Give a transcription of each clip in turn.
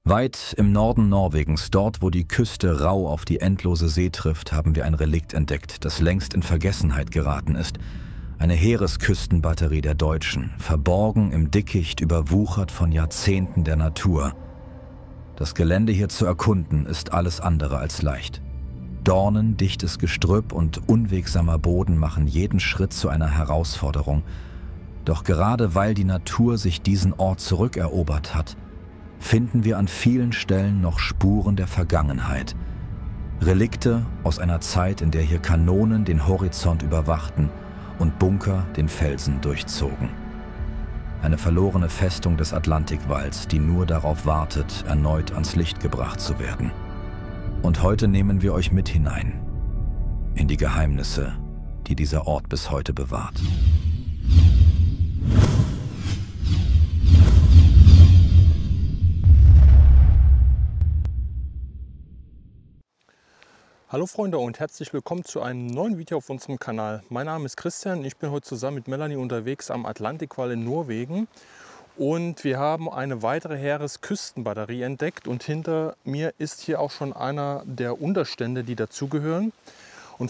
Weit im Norden Norwegens, dort wo die Küste rau auf die endlose See trifft, haben wir ein Relikt entdeckt, das längst in Vergessenheit geraten ist. Eine Heeresküstenbatterie der Deutschen, verborgen im Dickicht, überwuchert von Jahrzehnten der Natur. Das Gelände hier zu erkunden ist alles andere als leicht. Dornen, dichtes Gestrüpp und unwegsamer Boden machen jeden Schritt zu einer Herausforderung. Doch gerade weil die Natur sich diesen Ort zurückerobert hat, finden wir an vielen Stellen noch Spuren der Vergangenheit. Relikte aus einer Zeit, in der hier Kanonen den Horizont überwachten und Bunker den Felsen durchzogen. Eine verlorene Festung des Atlantikwalls, die nur darauf wartet, erneut ans Licht gebracht zu werden. Und heute nehmen wir euch mit hinein in die Geheimnisse, die dieser Ort bis heute bewahrt. Hallo Freunde und herzlich willkommen zu einem neuen Video auf unserem Kanal. Mein Name ist Christian, ich bin heute zusammen mit Melanie unterwegs am Atlantikwall in Norwegen. Und wir haben eine weitere Heeresküstenbatterie entdeckt und hinter mir ist hier auch schon einer der Unterstände, die dazugehören. Und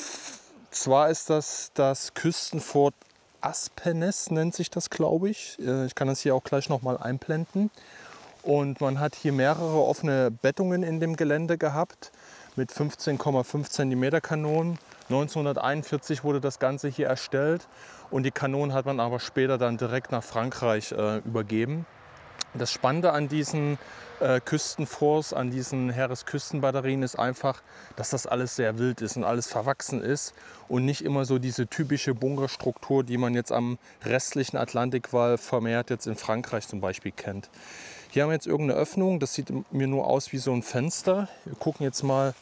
zwar ist das Küstenfort Aspenes, nennt sich das, glaube ich. Ich kann das hier auch gleich nochmal einblenden. Und man hat hier mehrere offene Bettungen in dem Gelände gehabt mit 15,5 cm Kanonen. 1941 wurde das Ganze hier erstellt und die Kanonen hat man aber später dann direkt nach Frankreich übergeben. Das Spannende an diesen Küstenforts, an diesen Heeresküstenbatterien ist einfach, dass das alles sehr wild ist und alles verwachsen ist und nicht immer so diese typische Bunkerstruktur, die man jetzt am restlichen Atlantikwall vermehrt jetzt in Frankreich zum Beispiel kennt. Hier haben wir jetzt irgendeine Öffnung, das sieht mir nur aus wie so ein Fenster. Wir gucken jetzt mal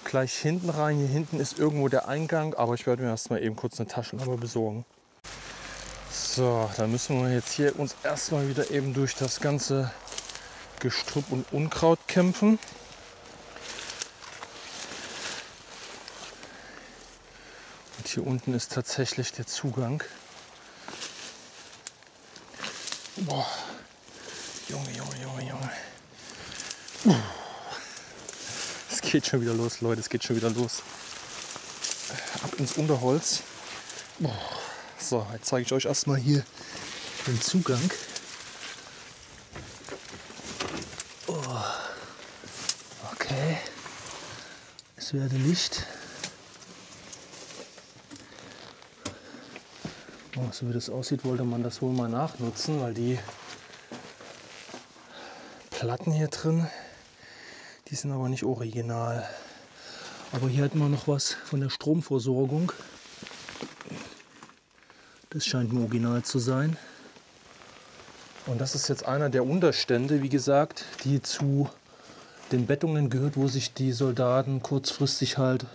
gleich hinten rein. Hier hinten ist irgendwo der Eingang, aber ich werde mir erstmal eben kurz eine Taschenlampe besorgen. So, dann müssen wir jetzt hier uns erstmal wieder eben durch das ganze Gestrüpp und Unkraut kämpfen. Und hier unten ist tatsächlich der Zugang. Boah. Junge. Es geht schon wieder los, Leute, es geht schon wieder los. Ab ins Unterholz. So, jetzt zeige ich euch erstmal hier den Zugang. Okay, es werde Licht. So wie das aussieht, wollte man das wohl mal nachnutzen, weil die Platten hier drin, die sind aber nicht original. Aber hier hat man noch was von der Stromversorgung. Das scheint ein Original zu sein. Und das ist jetzt einer der Unterstände, wie gesagt, die zu den Bettungen gehört, wo sich die Soldaten kurzfristig halt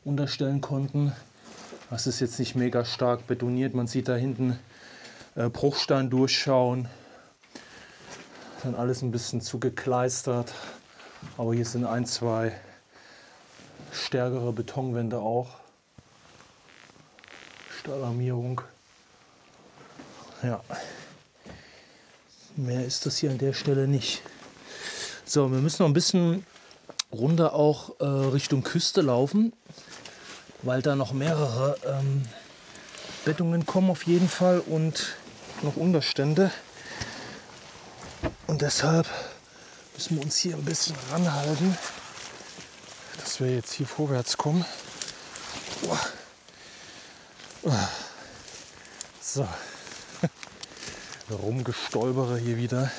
unterstellen konnten. Das ist jetzt nicht mega stark betoniert. Man sieht da hinten Bruchstein durchschauen. Dann alles ein bisschen zugekleistert, aber hier sind ein, zwei stärkere Betonwände auch. Stahlarmierung. Ja, mehr ist das hier an der Stelle nicht. So, wir müssen noch ein bisschen runter auch Richtung Küste laufen, weil da noch mehrere Bettungen kommen auf jeden Fall und noch Unterstände. Und deshalb müssen wir uns hier ein bisschen ranhalten, dass wir jetzt hier vorwärts kommen. So, rumgestolpere hier wieder.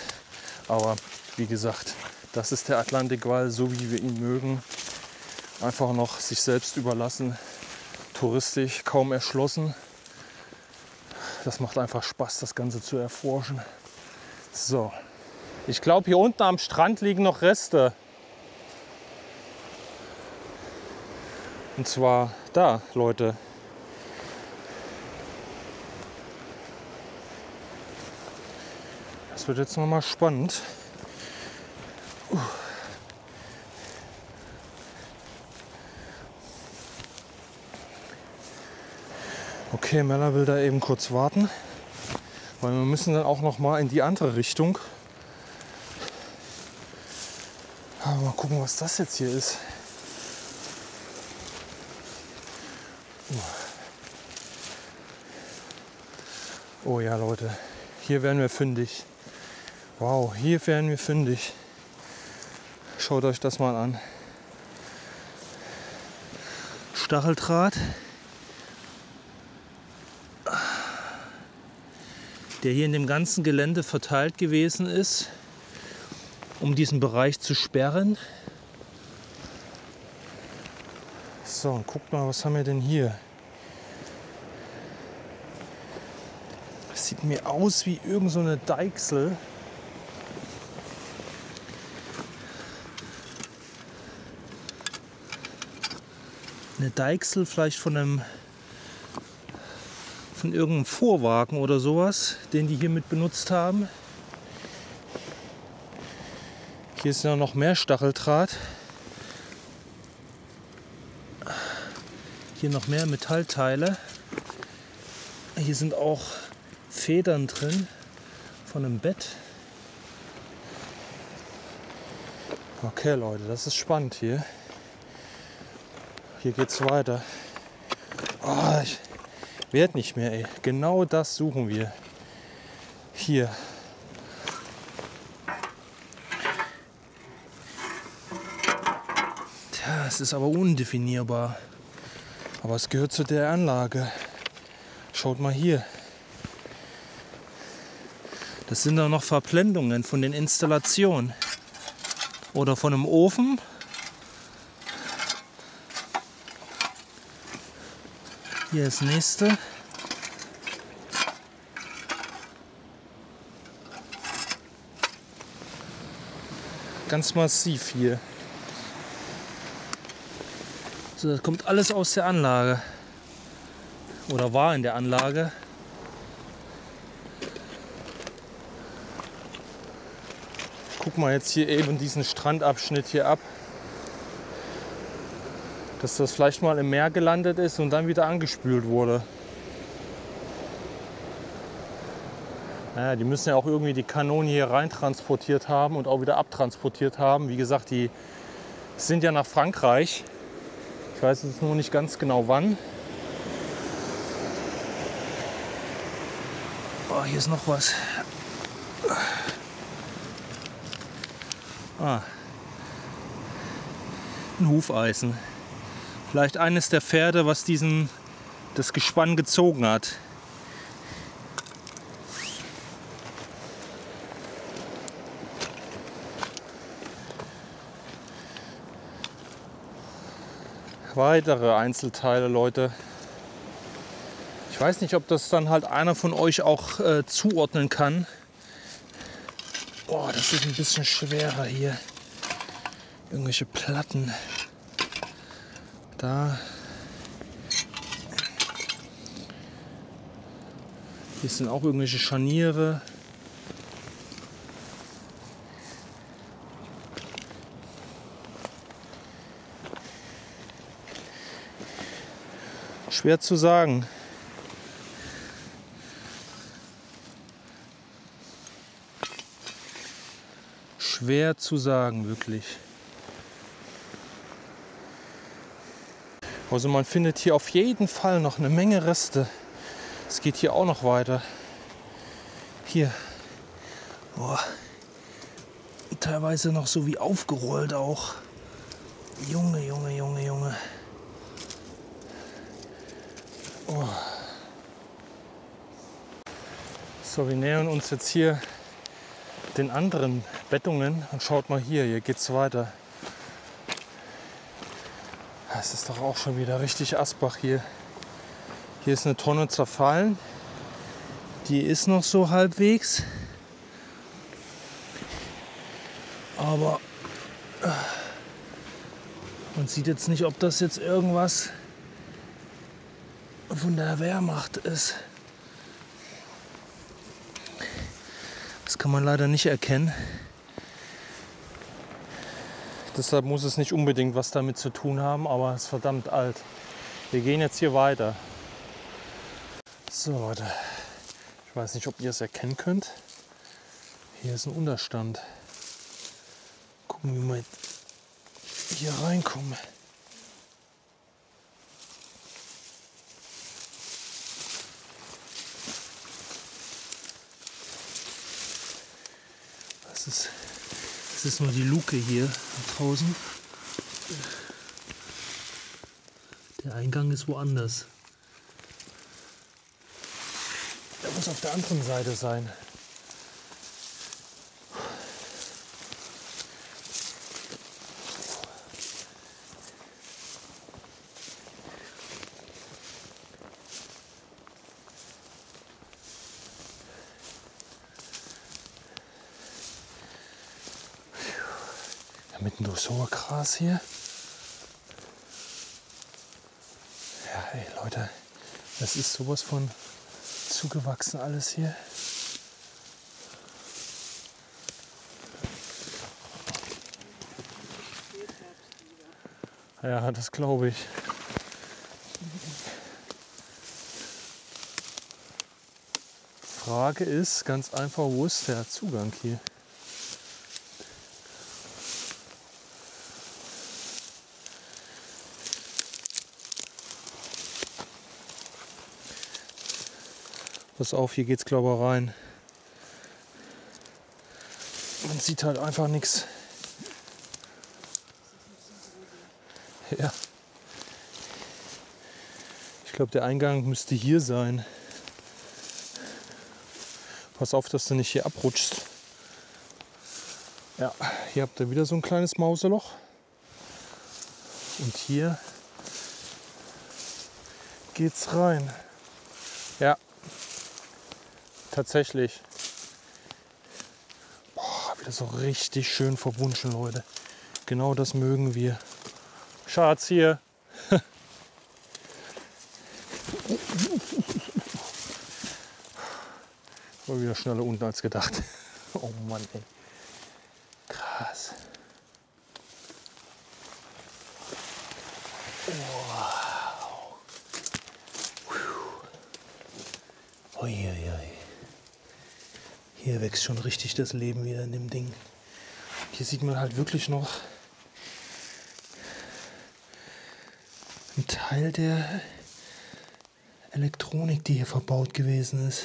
Aber wie gesagt, das ist der Atlantikwall, so wie wir ihn mögen. Einfach noch sich selbst überlassen, touristisch, kaum erschlossen. Das macht einfach Spaß, das Ganze zu erforschen. So. Ich glaube, hier unten am Strand liegen noch Reste. Und zwar da, Leute. Das wird jetzt noch mal spannend. Okay, Mella will da eben kurz warten, weil wir müssen dann auch noch mal in die andere Richtung. Mal gucken, was das jetzt hier ist. Oh ja, Leute, hier werden wir fündig. Wow, hier werden wir fündig. Schaut euch das mal an. Stacheldraht, der hier in dem ganzen Gelände verteilt gewesen ist, um diesen Bereich zu sperren. So, und guckt mal, was haben wir denn hier? Das sieht mir aus wie irgend so eine Deichsel. Eine Deichsel vielleicht von irgendeinem Fuhrwagen oder sowas, den die hier mit benutzt haben. Hier ist ja noch mehr Stacheldraht. Hier noch mehr Metallteile. Hier sind auch Federn drin von einem Bett. Okay, Leute, das ist spannend hier. Hier geht's weiter. Oh, ich werde nicht mehr, ey. Genau das suchen wir. Hier. Tja, es ist aber undefinierbar. Aber es gehört zu der Anlage. Schaut mal hier. Das sind doch noch Verblendungen von den Installationen. Oder von einem Ofen. Hier ist das nächste. Ganz massiv hier. So, das kommt alles aus der Anlage. Oder war in der Anlage. Guck mal jetzt hier eben diesen Strandabschnitt hier ab. Dass das vielleicht mal im Meer gelandet ist und dann wieder angespült wurde. Naja, die müssen ja auch irgendwie die Kanonen hier rein transportiert haben und auch wieder abtransportiert haben. Wie gesagt, die sind ja nach Frankreich. Ich weiß jetzt nur nicht ganz genau wann. Oh, hier ist noch was. Ah, ein Hufeisen. Vielleicht eines der Pferde, was das Gespann gezogen hat. Weitere Einzelteile, Leute. Ich weiß nicht, ob das dann halt einer von euch auch zuordnen kann. Boah, das ist ein bisschen schwerer hier. Irgendwelche Platten. Da. Hier sind auch irgendwelche Scharniere. Schwer zu sagen. Schwer zu sagen, wirklich. Also man findet hier auf jeden Fall noch eine Menge Reste. Es geht hier auch noch weiter. Hier. Boah. Teilweise noch so wie aufgerollt auch. Junge, Junge, Junge, Junge. Oh. So, wir nähern uns jetzt hier den anderen Bettungen und schaut mal hier geht's weiter. Es ist doch auch schon wieder richtig Asbach hier. Hier ist eine Tonne zerfallen. Die ist noch so halbwegs. Aber man sieht jetzt nicht, ob das jetzt irgendwas von der Wehrmacht ist. Das kann man leider nicht erkennen. Deshalb muss es nicht unbedingt was damit zu tun haben, aber es ist verdammt alt. Wir gehen jetzt hier weiter. So Leute, ich weiß nicht, ob ihr es erkennen könnt. Hier ist ein Unterstand. Gucken wir mal hier reinkomme. Das ist nur die Luke hier draußen. Der Eingang ist woanders. Der muss auf der anderen Seite sein. Mitten durch Sauergras hier. Ja, ey Leute, das ist sowas von zugewachsen alles hier. Ja, das glaube ich. Frage ist ganz einfach, wo ist der Zugang hier? Pass auf, hier geht's glaube ich rein. Man sieht halt einfach nichts. Ja. Ich glaube, der Eingang müsste hier sein. Pass auf, dass du nicht hier abrutschst. Ja, hier habt ihr wieder so ein kleines Mauseloch. Und hier geht's rein. Ja. Tatsächlich. Boah, wieder so richtig schön verwunschen, Leute. Genau das mögen wir. Schatz, hier. War wieder schneller unten als gedacht. Oh Mann, ey. Krass. Wow. Uiuiui. Hier wächst schon richtig das Leben wieder in dem Ding. Hier sieht man halt wirklich noch einen Teil der Elektronik, die hier verbaut gewesen ist.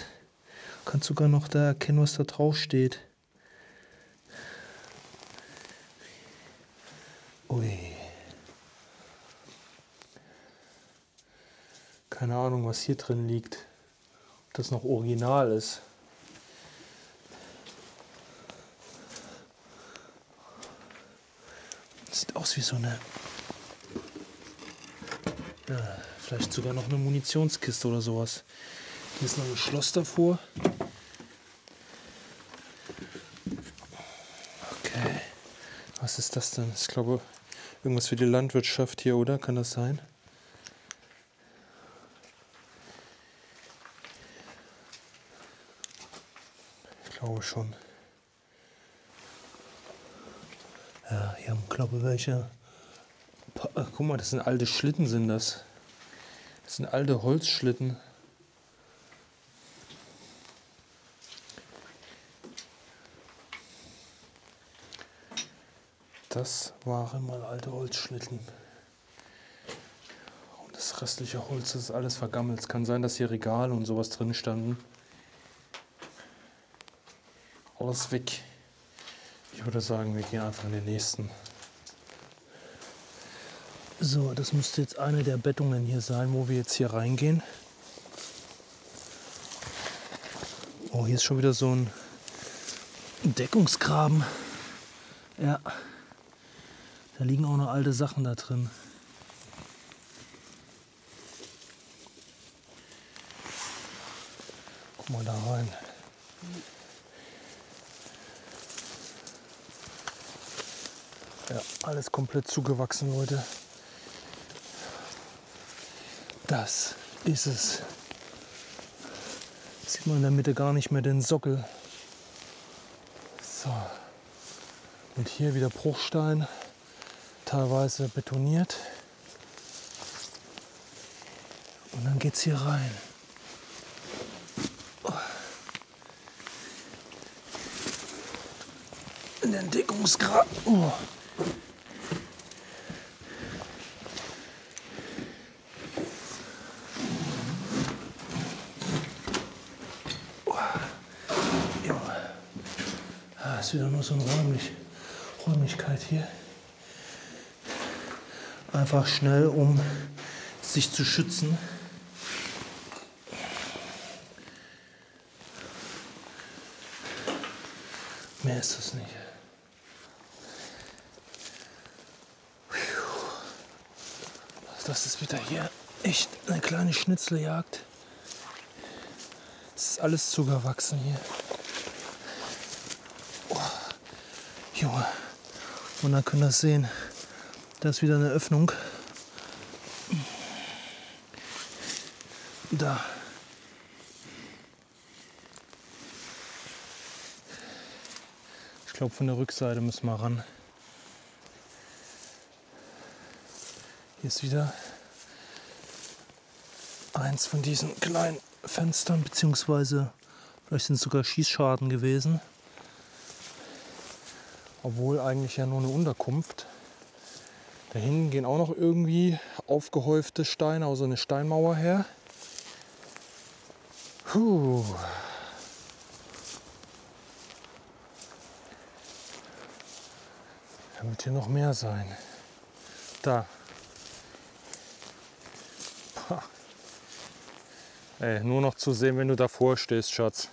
Du kannst sogar noch da erkennen, was da drauf steht. Ui. Keine Ahnung, was hier drin liegt. Ob das noch original ist. Sieht aus wie so eine, ja, vielleicht sogar noch eine Munitionskiste oder sowas. Hier ist noch ein Schloss davor. Okay, was ist das denn? Ich glaube, irgendwas für die Landwirtschaft hier, oder? Kann das sein? Ich glaube schon. Ja, hier haben, glaube ich, welche. Guck mal, das sind alte Schlitten, sind das. Das sind alte Holzschlitten. Das waren mal alte Holzschlitten. Und das restliche Holz ist alles vergammelt. Es kann sein, dass hier Regale und sowas drin standen. Alles weg. Ich würde sagen, wir gehen einfach in den nächsten. So, das müsste jetzt eine der Bettungen hier sein, wo wir jetzt hier reingehen. Oh, hier ist schon wieder so ein Deckungsgraben. Ja, da liegen auch noch alte Sachen da drin. Guck mal da rein. Ja, alles komplett zugewachsen, Leute. Das ist es. Sieht man in der Mitte gar nicht mehr den Sockel. So. Und hier wieder Bruchstein, teilweise betoniert. Und dann geht's hier rein. In den Deckungsgraben. Oh. nur so eine Räumlichkeit hier. Einfach schnell, um sich zu schützen. Mehr ist das nicht. Das ist wieder hier echt eine kleine Schnitzeljagd. Es ist alles zugewachsen hier. Oh, Junge. Und dann könnt ihr sehen, da ist wieder eine Öffnung. Da. Ich glaube, von der Rückseite müssen wir ran. Hier ist wieder eins von diesen kleinen Fenstern, beziehungsweise vielleicht sind es sogar Schießscharten gewesen. Obwohl eigentlich ja nur eine Unterkunft. Da hinten gehen auch noch irgendwie aufgehäufte Steine, also eine Steinmauer her. Puh. Da wird hier noch mehr sein. Da. Pah. Ey, nur noch zu sehen, wenn du davor stehst, Schatz.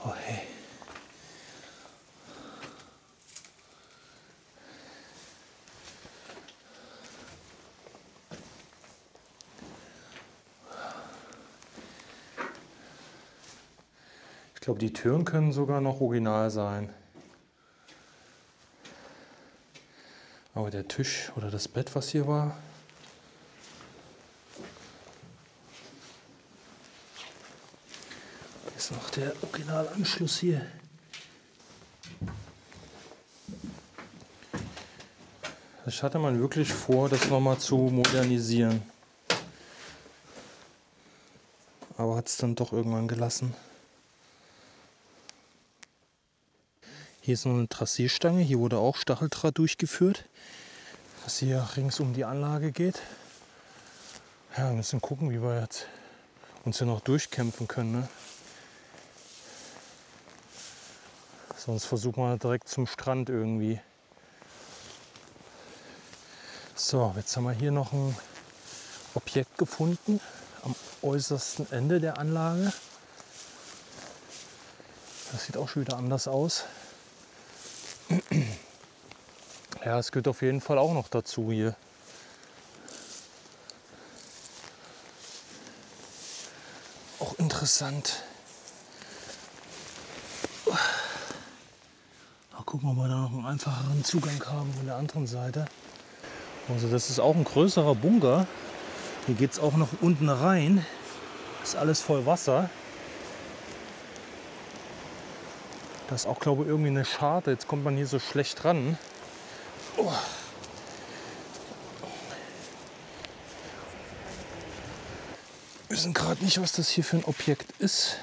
Oh, hey. Ich glaube, die Türen können sogar noch original sein. Aber der Tisch oder das Bett, was hier war, ist noch der Originalanschluss hier. Das hatte man wirklich vor, das nochmal zu modernisieren. Aber hat es dann doch irgendwann gelassen. Hier ist noch eine Trassierstange, hier wurde auch Stacheldraht durchgeführt, dass hier rings um die Anlage geht. Ja, wir müssen gucken, wie wir jetzt uns hier noch durchkämpfen können. Ne? Sonst versuchen wir direkt zum Strand irgendwie. So, jetzt haben wir hier noch ein Objekt gefunden am äußersten Ende der Anlage. Das sieht auch schon wieder anders aus. Ja, es gehört auf jeden Fall auch noch dazu hier. Auch interessant. Mal gucken, ob wir da noch einen einfacheren Zugang haben von der anderen Seite. Also das ist auch ein größerer Bunker. Hier geht es auch noch unten rein. Ist alles voll Wasser. Da ist auch, glaube ich, irgendwie eine Scharte. Jetzt kommt man hier so schlecht ran. Oh. Wir wissen gerade nicht, was das hier für ein Objekt ist.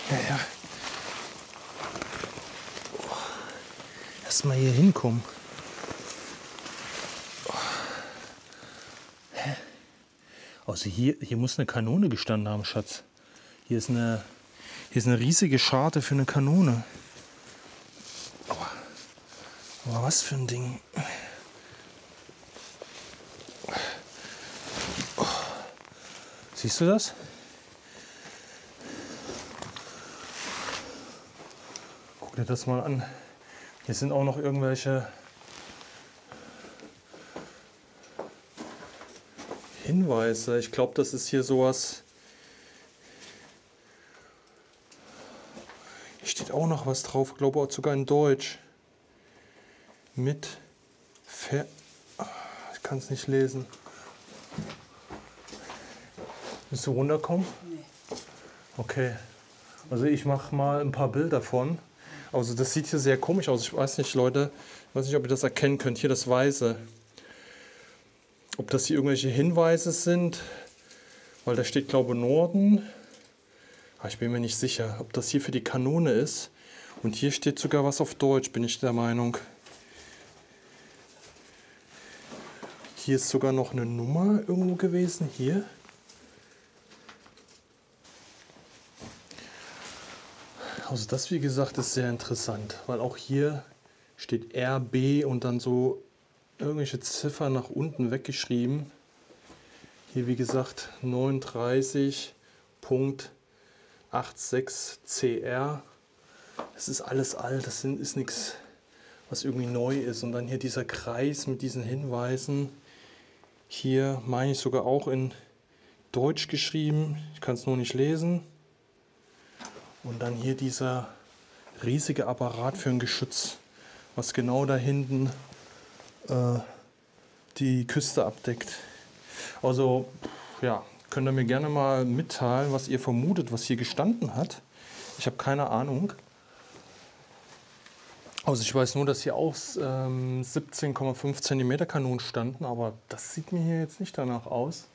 Ja. Erstmal hier hinkommen. Hä? Also hier muss eine Kanone gestanden haben, Schatz. Hier ist eine riesige Scharte für eine Kanone. Aber was für ein Ding. Siehst du das? Guck dir das mal an. Hier sind auch noch irgendwelche Hinweise. Ich glaube, das ist hier sowas. Hier steht auch noch was drauf. Ich glaube auch sogar in Deutsch. Ich kann es nicht lesen. Willst du runterkommen? Nee. Okay. Also ich mache mal ein paar Bilder von. Also das sieht hier sehr komisch aus. Ich weiß nicht, Leute, ich weiß nicht, ob ihr das erkennen könnt. Hier das Weiße. Ob das hier irgendwelche Hinweise sind, weil da steht, glaube ich, Norden. Aber ich bin mir nicht sicher, ob das hier für die Kanone ist. Und hier steht sogar was auf Deutsch, bin ich der Meinung. Hier ist sogar noch eine Nummer irgendwo gewesen. Hier. Also das, wie gesagt, ist sehr interessant, weil auch hier steht RB und dann so irgendwelche Ziffern nach unten weggeschrieben. Hier, wie gesagt, 39.86CR. Das ist alles alt, das ist nichts, was irgendwie neu ist. Und dann hier dieser Kreis mit diesen Hinweisen. Hier meine ich sogar auch in Deutsch geschrieben. Ich kann es nur nicht lesen. Und dann hier dieser riesige Apparat für ein Geschütz, was genau da hinten die Küste abdeckt. Also, ja, könnt ihr mir gerne mal mitteilen, was ihr vermutet, was hier gestanden hat. Ich habe keine Ahnung. Also ich weiß nur, dass hier auch 17,5 cm Kanonen standen, aber das sieht mir hier jetzt nicht danach aus.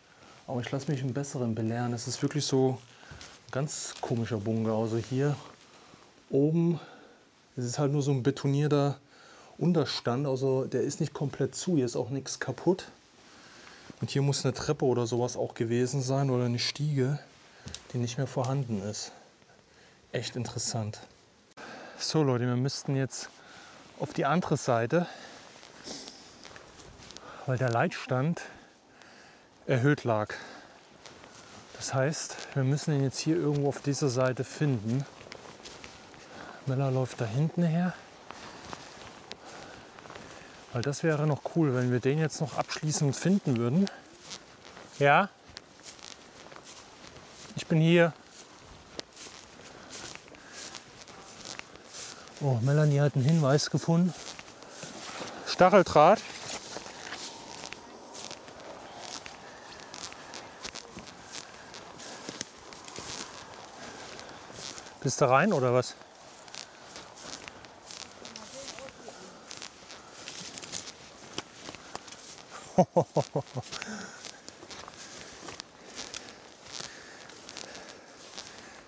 Aber ich lasse mich einen besseren belehren. Es ist wirklich so ein ganz komischer Bunker. Also hier oben, es ist halt nur so ein betonierter Unterstand. Also der ist nicht komplett zu, hier ist auch nichts kaputt. Und hier muss eine Treppe oder sowas auch gewesen sein oder eine Stiege, die nicht mehr vorhanden ist. Echt interessant. So Leute, wir müssten jetzt auf die andere Seite, weil der Leitstand erhöht lag. Das heißt, wir müssen ihn jetzt hier irgendwo auf dieser Seite finden. Mella läuft da hinten her. Weil das wäre noch cool, wenn wir den jetzt noch abschließend finden würden. Ja? Ich bin hier. Oh, Melanie hat einen Hinweis gefunden. Stacheldraht. Bist du rein oder was?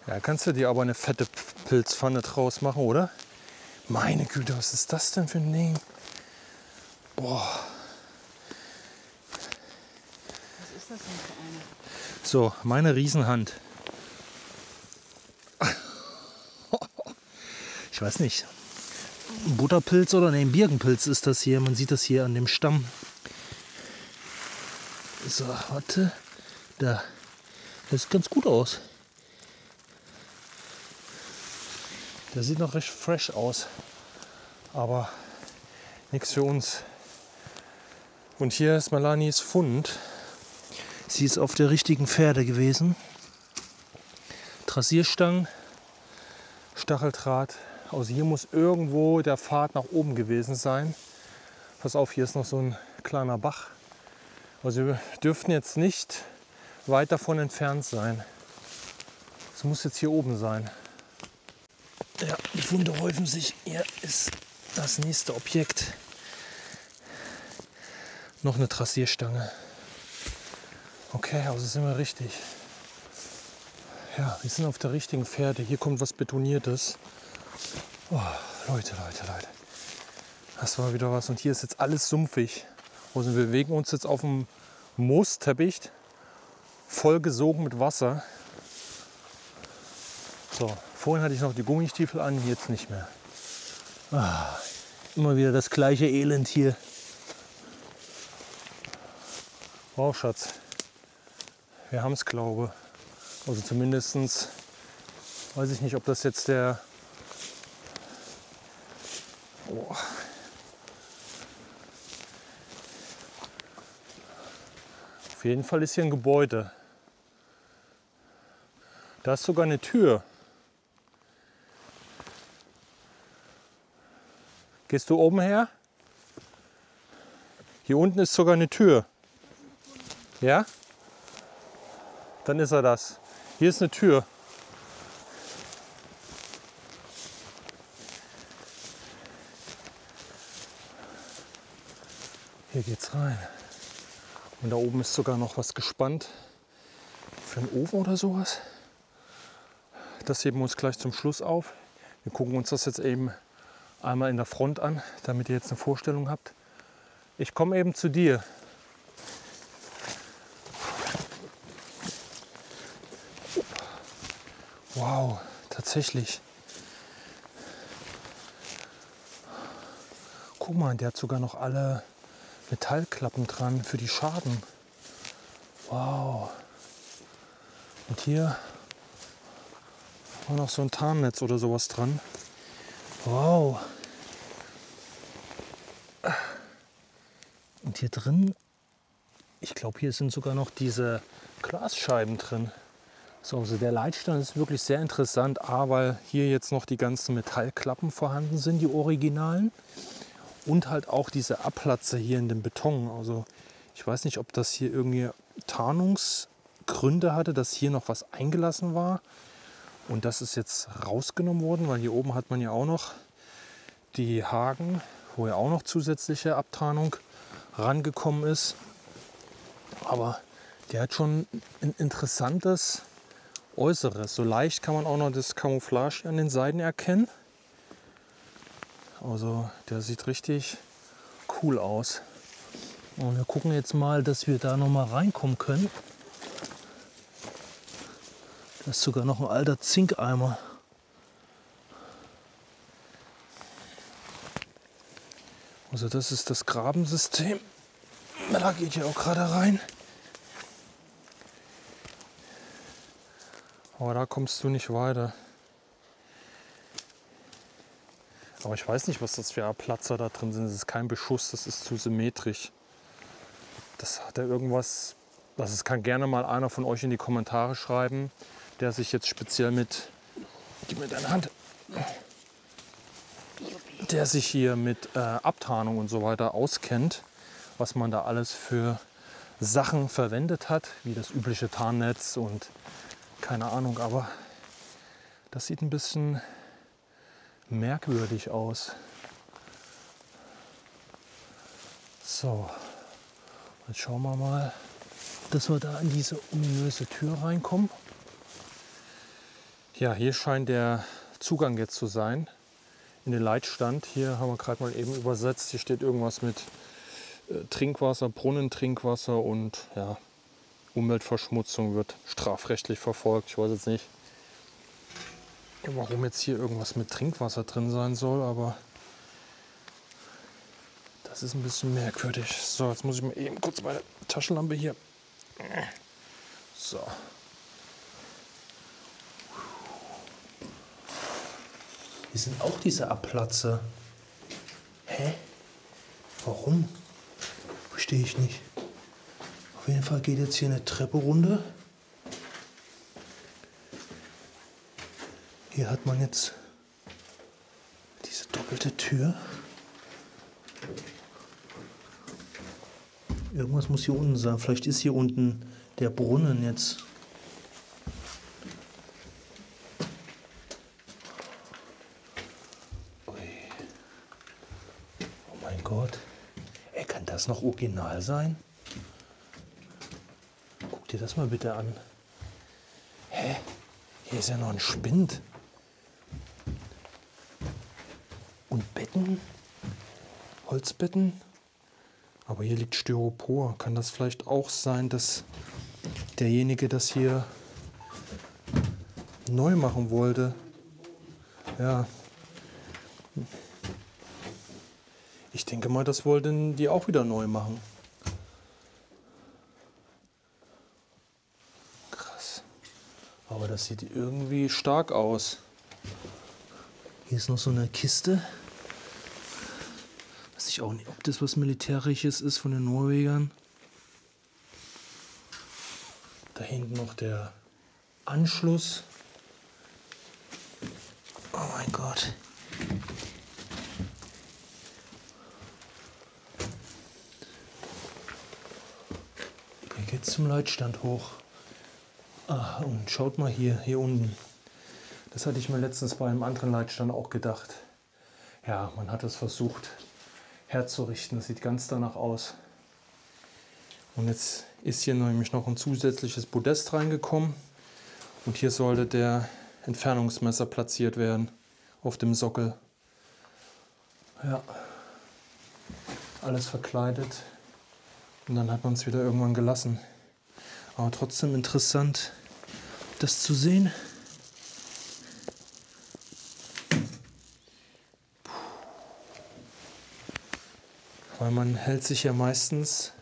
Ja, kannst du dir aber eine fette Pilzpfanne draus machen, oder? Meine Güte, was ist das denn für ein Ding? Boah. Was ist das denn für eine? So, meine Riesenhand. Ich weiß nicht. Ein Butterpilz oder ein Birkenpilz ist das hier. Man sieht das hier an dem Stamm. So, warte. Da. Das sieht ganz gut aus. Der sieht noch recht fresh aus. Aber nichts für uns. Und hier ist Melanis Fund. Sie ist auf der richtigen Fährte gewesen. Trassierstangen, Stacheldraht. Also hier muss irgendwo der Pfad nach oben gewesen sein. Pass auf, hier ist noch so ein kleiner Bach. Also wir dürften jetzt nicht weit davon entfernt sein. Es muss jetzt hier oben sein. Ja, die Funde häufen sich. Hier ist das nächste Objekt. Noch eine Trassierstange. Okay, also sind wir richtig. Ja, wir sind auf der richtigen Fährte. Hier kommt was Betoniertes. Oh, Leute. Das war wieder was. Und hier ist jetzt alles sumpfig. Also wir bewegen uns jetzt auf dem Moosteppich, vollgesogen mit Wasser. So, vorhin hatte ich noch die Gummistiefel an, jetzt nicht mehr. Ah, immer wieder das gleiche Elend hier. Wow, Schatz. Wir haben es, glaube ich. Also zumindest weiß ich nicht, ob das jetzt der... Oh. Auf jeden Fall ist hier ein Gebäude. Da ist sogar eine Tür. Gehst du oben her? Hier unten ist sogar eine Tür. Ja? Dann ist er das. Hier ist eine Tür. Hier geht's rein. Und da oben ist sogar noch was gespannt. Für einen Ofen oder sowas. das heben wir uns gleich zum Schluss auf. Wir gucken uns das jetzt eben einmal in der Front an, damit ihr jetzt eine Vorstellung habt. Ich komme eben zu dir. Wow, tatsächlich. Guck mal, der hat sogar noch alle Metallklappen dran für die Schaden. Wow. Und hier war noch so ein Tarnnetz oder sowas dran. Wow. Und hier drin, ich glaube, hier sind sogar noch diese Glasscheiben drin. So, also der Leitstand ist wirklich sehr interessant, weil hier jetzt noch die ganzen Metallklappen vorhanden sind, die originalen. Und halt auch diese Abplatze hier in dem Beton. Also ich weiß nicht, ob das hier irgendwie Tarnungsgründe hatte, dass hier noch was eingelassen war. Und das ist jetzt rausgenommen worden, weil hier oben hat man ja auch noch die Haken, wo ja auch noch zusätzliche Abtarnung rangekommen ist. Aber der hat schon ein interessantes Äußeres. So leicht kann man auch noch das Camouflage an den Seiten erkennen. Also der sieht richtig cool aus. Und wir gucken jetzt mal, dass wir da noch mal reinkommen können. Da ist sogar noch ein alter Zinkeimer. Also das ist das Grabensystem. Da geht ja auch gerade rein. Aber da kommst du nicht weiter. Aber ich weiß nicht, was das für Platzer da drin sind. Das ist kein Beschuss, das ist zu symmetrisch. Das hat ja irgendwas. Das kann gerne mal einer von euch in die Kommentare schreiben, der sich jetzt speziell mit. Gib mir deine Hand. Der sich hier mit Abtarnung und so weiter auskennt, was man da alles für Sachen verwendet hat, wie das übliche Tarnnetz und keine Ahnung, aber das sieht ein bisschen merkwürdig aus. So, jetzt schauen wir mal, dass wir da in diese ominöse Tür reinkommen. Ja, hier scheint der Zugang jetzt zu sein in den Leitstand. Hier haben wir gerade mal eben übersetzt. Hier steht irgendwas mit Trinkwasser, Brunnentrinkwasser und ja, Umweltverschmutzung wird strafrechtlich verfolgt. Ich weiß jetzt nicht, warum jetzt hier irgendwas mit Trinkwasser drin sein soll, aber das ist ein bisschen merkwürdig. So, jetzt muss ich mal eben kurz meine Taschenlampe hier. So. Hier sind auch diese Abplatze. Hä? Warum? Verstehe ich nicht. Auf jeden Fall geht jetzt hier eine Treppe runter. Hier hat man jetzt diese doppelte Tür. Irgendwas muss hier unten sein. Vielleicht ist hier unten der Brunnen jetzt. Ui. Oh mein Gott. Ey, kann das noch original sein? Guck dir das mal bitte an. Hä? Hier ist ja noch ein Spind. Und Betten? Holzbetten? Aber hier liegt Styropor. Kann das vielleicht auch sein, dass derjenige das hier neu machen wollte? Ja. Ich denke mal, das wollten die auch wieder neu machen. Krass. Aber das sieht irgendwie stark aus. Hier ist noch so eine Kiste. Weiß ich auch nicht, ob das was Militärisches ist von den Norwegern. Da hinten noch der Anschluss. Oh mein Gott. Hier geht's zum Leitstand hoch. Ah, und schaut mal hier unten. Das hatte ich mir letztens bei einem anderen Leitstand auch gedacht. Ja, man hat es versucht herzurichten. Das sieht ganz danach aus. Und jetzt ist hier nämlich noch ein zusätzliches Podest reingekommen. Und hier sollte der Entfernungsmesser platziert werden auf dem Sockel. Ja, alles verkleidet und dann hat man es wieder irgendwann gelassen. Aber trotzdem interessant, das zu sehen. Weil man hält sich ja meistens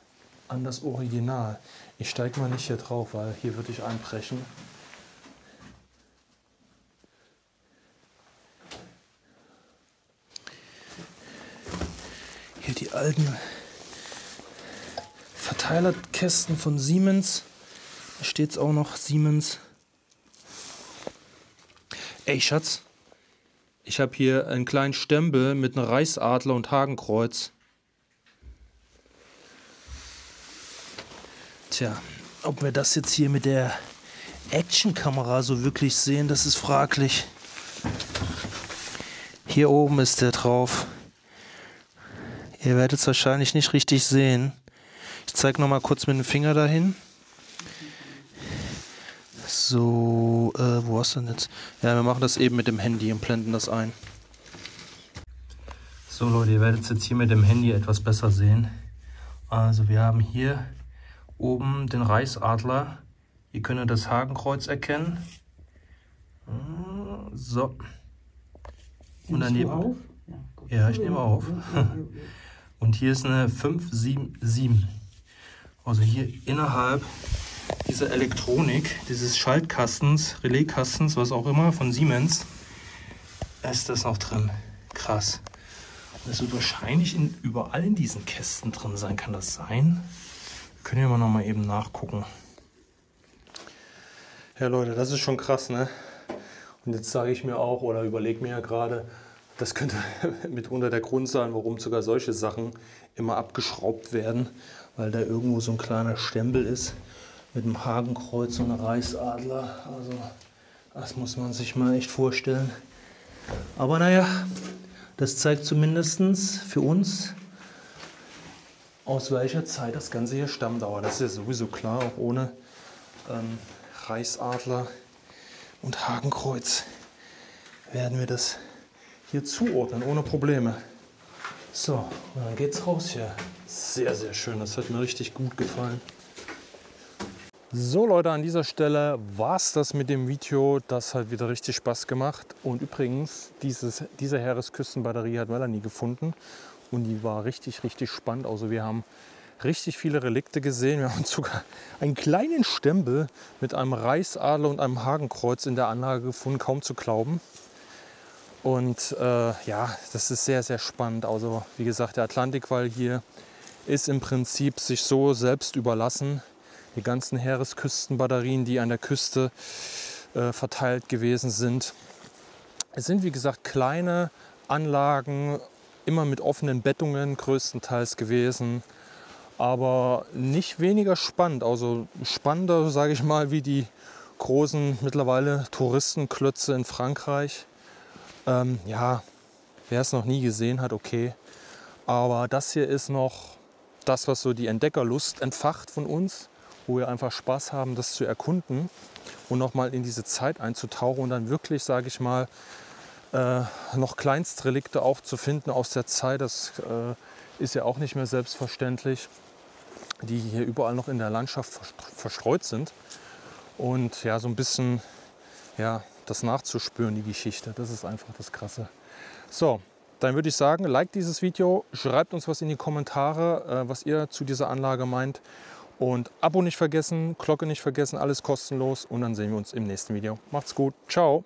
an das Original. Ich steige mal nicht hier drauf, weil hier würde ich einbrechen. Hier die alten Verteilerkästen von Siemens. Da steht es auch noch, Siemens. Ey Schatz, ich habe hier einen kleinen Stempel mit einem Reichsadler und Hakenkreuz. Tja, ob wir das jetzt hier mit der Actionkamera so wirklich sehen, das ist fraglich. Hier oben ist der drauf. Ihr werdet es wahrscheinlich nicht richtig sehen. Ich zeige noch mal kurz mit dem Finger dahin. So, wo hast du denn jetzt? Ja, wir machen das eben mit dem Handy und blenden das ein. So Leute, ihr werdet es jetzt hier mit dem Handy etwas besser sehen. Also wir haben hier oben den Reichsadler. Ihr könnt das Hakenkreuz erkennen. So. Und daneben. Ja, ich nehme auf. Und hier ist eine 577. Also hier innerhalb dieser Elektronik, dieses Schaltkastens, Relaiskastens, was auch immer, von Siemens, ist das noch drin. Krass. Das wird wahrscheinlich überall in diesen Kästen drin sein. Kann das sein? Können wir noch mal eben nachgucken. Ja Leute, das ist schon krass, ne? Und jetzt sage ich mir auch oder überlege mir ja gerade, das könnte mitunter der Grund sein, warum sogar solche Sachen immer abgeschraubt werden, weil da irgendwo so ein kleiner Stempel ist mit einem Hakenkreuz und einem Reichsadler. Also das muss man sich mal echt vorstellen. Aber naja, das zeigt zumindest für uns, aus welcher Zeit das Ganze hier stammt. Aber das ist ja sowieso klar, auch ohne Reichsadler und Hakenkreuz werden wir das hier zuordnen, ohne Probleme. So, und dann geht's raus hier. Sehr, sehr schön, das hat mir richtig gut gefallen. So Leute, an dieser Stelle war es das mit dem Video. Das hat wieder richtig Spaß gemacht. Und übrigens, diese Heeresküstenbatterie hat Melanie gefunden. Und die war richtig, richtig spannend. Also wir haben richtig viele Relikte gesehen. Wir haben sogar einen kleinen Stempel mit einem Reichsadler und einem Hakenkreuz in der Anlage gefunden. Kaum zu glauben. Und ja, das ist sehr, sehr spannend. Also wie gesagt, der Atlantikwall hier ist im Prinzip sich so selbst überlassen. Die ganzen Heeresküstenbatterien, die an der Küste verteilt gewesen sind. Es sind wie gesagt kleine Anlagen, immer mit offenen Bettungen größtenteils gewesen, aber nicht weniger spannend. Also spannender, sage ich mal, wie die großen mittlerweile Touristenklötze in Frankreich. Ja, wer es noch nie gesehen hat, okay. Aber das hier ist noch das, was so die Entdeckerlust entfacht von uns, wo wir einfach Spaß haben, das zu erkunden und nochmal in diese Zeit einzutauchen und dann wirklich, sage ich mal, noch Kleinstrelikte auch zu finden aus der Zeit. Das ist ja auch nicht mehr selbstverständlich, die hier überall noch in der Landschaft verstreut sind. Und ja, so ein bisschen ja, das nachzuspüren, die Geschichte, das ist einfach das Krasse. So, dann würde ich sagen, liked dieses Video, schreibt uns was in die Kommentare, was ihr zu dieser Anlage meint. Und Abo nicht vergessen, Glocke nicht vergessen, alles kostenlos. Und dann sehen wir uns im nächsten Video. Macht's gut, ciao!